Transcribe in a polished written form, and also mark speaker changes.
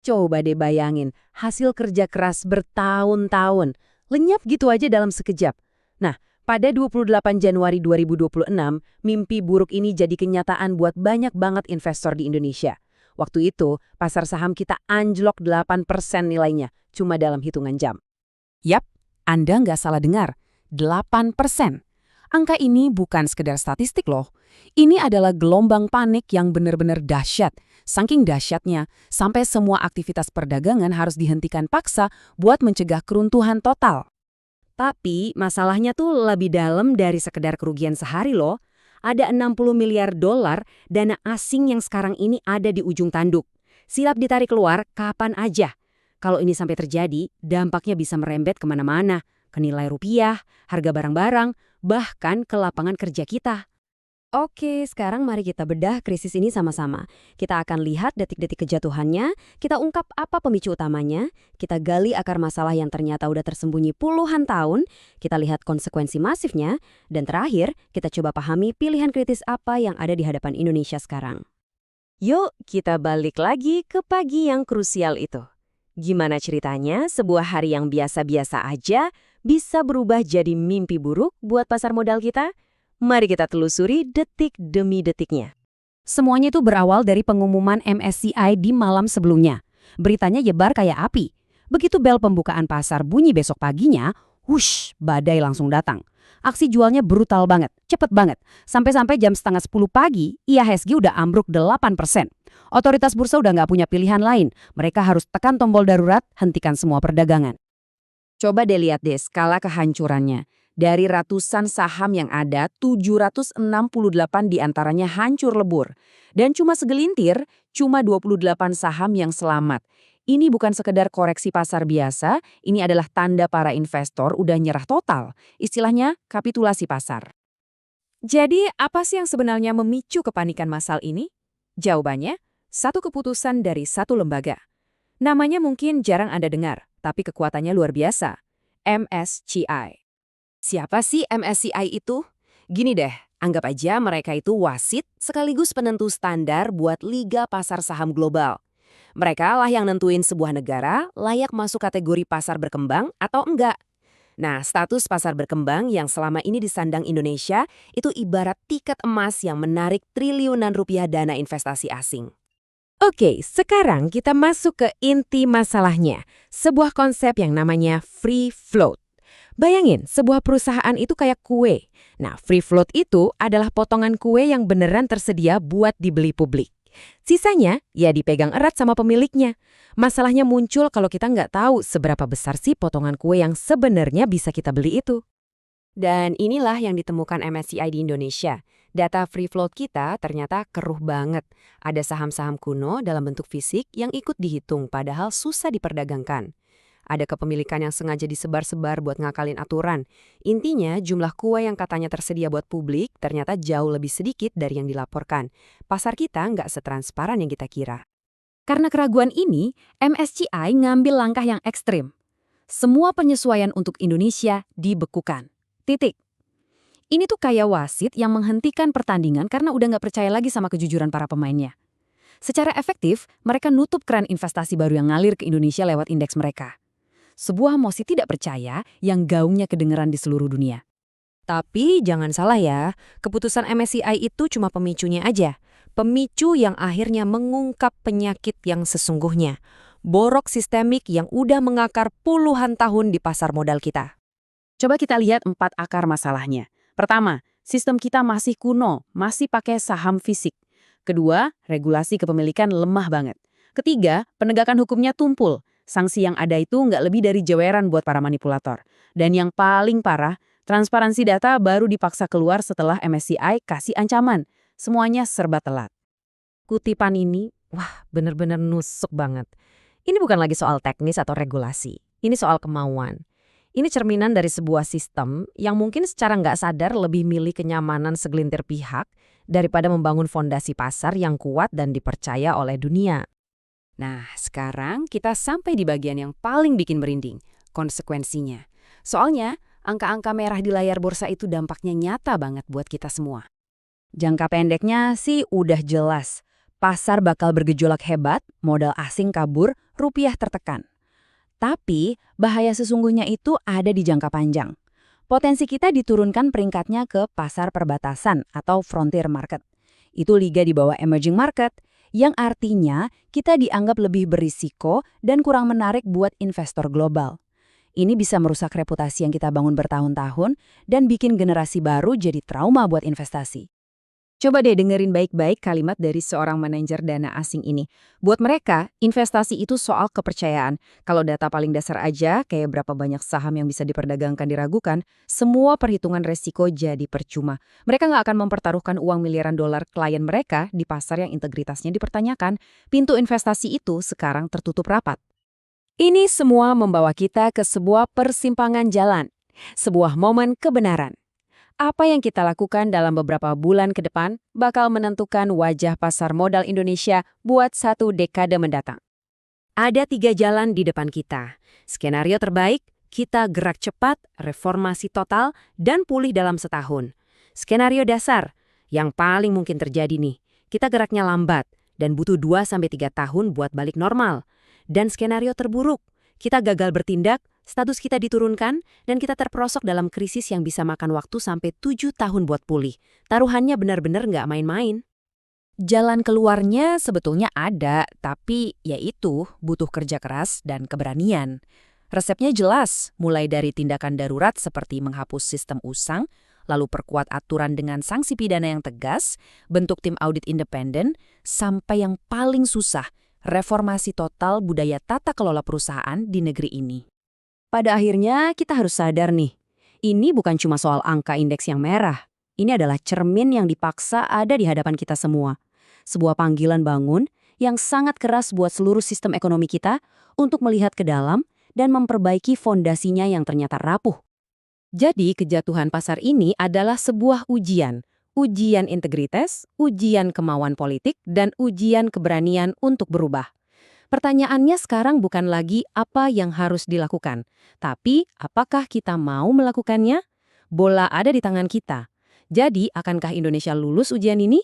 Speaker 1: Coba deh bayangin, hasil kerja keras bertahun-tahun, lenyap gitu aja dalam sekejap. Nah, pada 28 Januari 2026, mimpi buruk ini jadi kenyataan buat banyak banget investor di Indonesia. Waktu itu, pasar saham kita anjlok 8% nilainya, cuma dalam hitungan jam.
Speaker 2: Yap, Anda nggak salah dengar. 8%. Angka ini bukan sekedar statistik loh. Ini adalah gelombang panik yang benar-benar dahsyat. Saking dahsyatnya, sampai semua aktivitas perdagangan harus dihentikan paksa buat mencegah keruntuhan total.
Speaker 1: Tapi masalahnya tuh lebih dalam dari sekedar kerugian sehari loh. Ada 60 miliar dolar dana asing yang sekarang ini ada di ujung tanduk. Silap ditarik keluar kapan aja. Kalau ini sampai terjadi, dampaknya bisa merembet kemana-mana. Ke nilai rupiah, harga barang-barang, bahkan ke lapangan kerja kita. Oke, sekarang mari kita bedah krisis ini sama-sama. Kita akan lihat detik-detik kejatuhannya, kita ungkap apa pemicu utamanya, kita gali akar masalah yang ternyata udah tersembunyi puluhan tahun, kita lihat konsekuensi masifnya, dan terakhir, kita coba pahami pilihan kritis apa yang ada di hadapan Indonesia sekarang. Yuk, kita balik lagi ke pagi yang krusial itu. Gimana ceritanya sebuah hari yang biasa-biasa aja bisa berubah jadi mimpi buruk buat pasar modal kita? Mari kita telusuri detik demi detiknya.
Speaker 2: Semuanya itu berawal dari pengumuman MSCI di malam sebelumnya. Beritanya nyebar kayak api. Begitu bel pembukaan pasar bunyi besok paginya, wush, badai langsung datang. Aksi jualnya brutal banget, cepet banget. Sampai-sampai jam setengah 10 pagi, IHSG udah ambruk 8%. Otoritas bursa udah nggak punya pilihan lain. Mereka harus tekan tombol darurat, hentikan semua perdagangan.
Speaker 1: Coba deh lihat deh skala kehancurannya. Dari ratusan saham yang ada, 768 diantaranya hancur lebur. Dan cuma segelintir, cuma 28 saham yang selamat. Ini bukan sekedar koreksi pasar biasa, ini adalah tanda para investor udah nyerah total. Istilahnya kapitulasi pasar. Jadi, apa sih yang sebenarnya memicu kepanikan massal ini? Jawabannya, satu keputusan dari satu lembaga. Namanya mungkin jarang Anda dengar, tapi kekuatannya luar biasa. MSCI. Siapa sih MSCI itu? Gini deh, anggap aja mereka itu wasit sekaligus penentu standar buat liga pasar saham global. Mereka lah yang nentuin sebuah negara layak masuk kategori pasar berkembang atau enggak. Nah, status pasar berkembang yang selama ini disandang Indonesia itu ibarat tiket emas yang menarik triliunan rupiah dana investasi asing. Oke, sekarang kita masuk ke inti masalahnya. Sebuah konsep yang namanya free float. Bayangin, sebuah perusahaan itu kayak kue. Nah, free float itu adalah potongan kue yang beneran tersedia buat dibeli publik. Sisanya, ya dipegang erat sama pemiliknya. Masalahnya muncul kalau kita nggak tahu seberapa besar sih potongan kue yang sebenarnya bisa kita beli itu. Dan inilah yang ditemukan MSCI di Indonesia. Data free float kita ternyata keruh banget. Ada saham-saham kuno dalam bentuk fisik yang ikut dihitung padahal susah diperdagangkan. Ada kepemilikan yang sengaja disebar-sebar buat ngakalin aturan. Intinya, jumlah kue yang katanya tersedia buat publik ternyata jauh lebih sedikit dari yang dilaporkan. Pasar kita nggak setransparan yang kita kira. Karena keraguan ini, MSCI ngambil langkah yang ekstrim. Semua penyesuaian untuk Indonesia dibekukan. Titik. Ini tuh kayak wasit yang menghentikan pertandingan karena udah nggak percaya lagi sama kejujuran para pemainnya. Secara efektif, mereka nutup keran investasi baru yang ngalir ke Indonesia lewat indeks mereka. Sebuah emosi tidak percaya yang gaungnya kedengeran di seluruh dunia. Tapi jangan salah ya, keputusan MSCI itu cuma pemicunya aja. Pemicu yang akhirnya mengungkap penyakit yang sesungguhnya. Borok sistemik yang udah mengakar puluhan tahun di pasar modal kita. Coba kita lihat 4 akar masalahnya. Pertama, sistem kita masih kuno, masih pakai saham fisik. Kedua, regulasi kepemilikan lemah banget. Ketiga, penegakan hukumnya tumpul. Sanksi yang ada itu nggak lebih dari jeweran buat para manipulator. Dan yang paling parah, transparansi data baru dipaksa keluar setelah MSCI kasih ancaman. Semuanya serba telat. Kutipan ini, wah bener-bener nusuk banget. Ini bukan lagi soal teknis atau regulasi. Ini soal kemauan. Ini cerminan dari sebuah sistem yang mungkin secara nggak sadar lebih milih kenyamanan segelintir pihak daripada membangun fondasi pasar yang kuat dan dipercaya oleh dunia. Nah, sekarang kita sampai di bagian yang paling bikin merinding, konsekuensinya. Soalnya, angka-angka merah di layar bursa itu dampaknya nyata banget buat kita semua. Jangka pendeknya sih udah jelas. Pasar bakal bergejolak hebat, modal asing kabur, rupiah tertekan. Tapi, bahaya sesungguhnya itu ada di jangka panjang. Potensi kita diturunkan peringkatnya ke pasar perbatasan atau frontier market. Itu liga di bawah emerging market, yang artinya kita dianggap lebih berisiko dan kurang menarik buat investor global. Ini bisa merusak reputasi yang kita bangun bertahun-tahun dan bikin generasi baru jadi trauma buat investasi. Coba deh dengerin baik-baik kalimat dari seorang manajer dana asing ini. Buat mereka, investasi itu soal kepercayaan. Kalau data paling dasar aja, kayak berapa banyak saham yang bisa diperdagangkan diragukan, semua perhitungan resiko jadi percuma. Mereka nggak akan mempertaruhkan uang miliaran dolar klien mereka di pasar yang integritasnya dipertanyakan. Pintu investasi itu sekarang tertutup rapat. Ini semua membawa kita ke sebuah persimpangan jalan, sebuah momen kebenaran. Apa yang kita lakukan dalam beberapa bulan ke depan bakal menentukan wajah pasar modal Indonesia buat 1 dekade mendatang. Ada 3 jalan di depan kita. Skenario terbaik, kita gerak cepat, reformasi total, dan pulih dalam setahun. Skenario dasar, yang paling mungkin terjadi nih, kita geraknya lambat dan butuh 2-3 tahun buat balik normal. Dan skenario terburuk, kita gagal bertindak, status kita diturunkan, dan kita terperosok dalam krisis yang bisa makan waktu sampai 7 tahun buat pulih. Taruhannya benar-benar nggak main-main. Jalan keluarnya sebetulnya ada, tapi yaitu butuh kerja keras dan keberanian. Resepnya jelas, mulai dari tindakan darurat seperti menghapus sistem usang, lalu perkuat aturan dengan sanksi pidana yang tegas, bentuk tim audit independen, sampai yang paling susah, reformasi total budaya tata kelola perusahaan di negeri ini. Pada akhirnya, kita harus sadar nih, ini bukan cuma soal angka indeks yang merah. Ini adalah cermin yang dipaksa ada di hadapan kita semua. Sebuah panggilan bangun yang sangat keras buat seluruh sistem ekonomi kita untuk melihat ke dalam dan memperbaiki fondasinya yang ternyata rapuh. Jadi, kejatuhan pasar ini adalah sebuah ujian. Ujian integritas, ujian kemauan politik, dan ujian keberanian untuk berubah. Pertanyaannya sekarang bukan lagi apa yang harus dilakukan, tapi apakah kita mau melakukannya? Bola ada di tangan kita. Jadi, akankah Indonesia lulus ujian ini?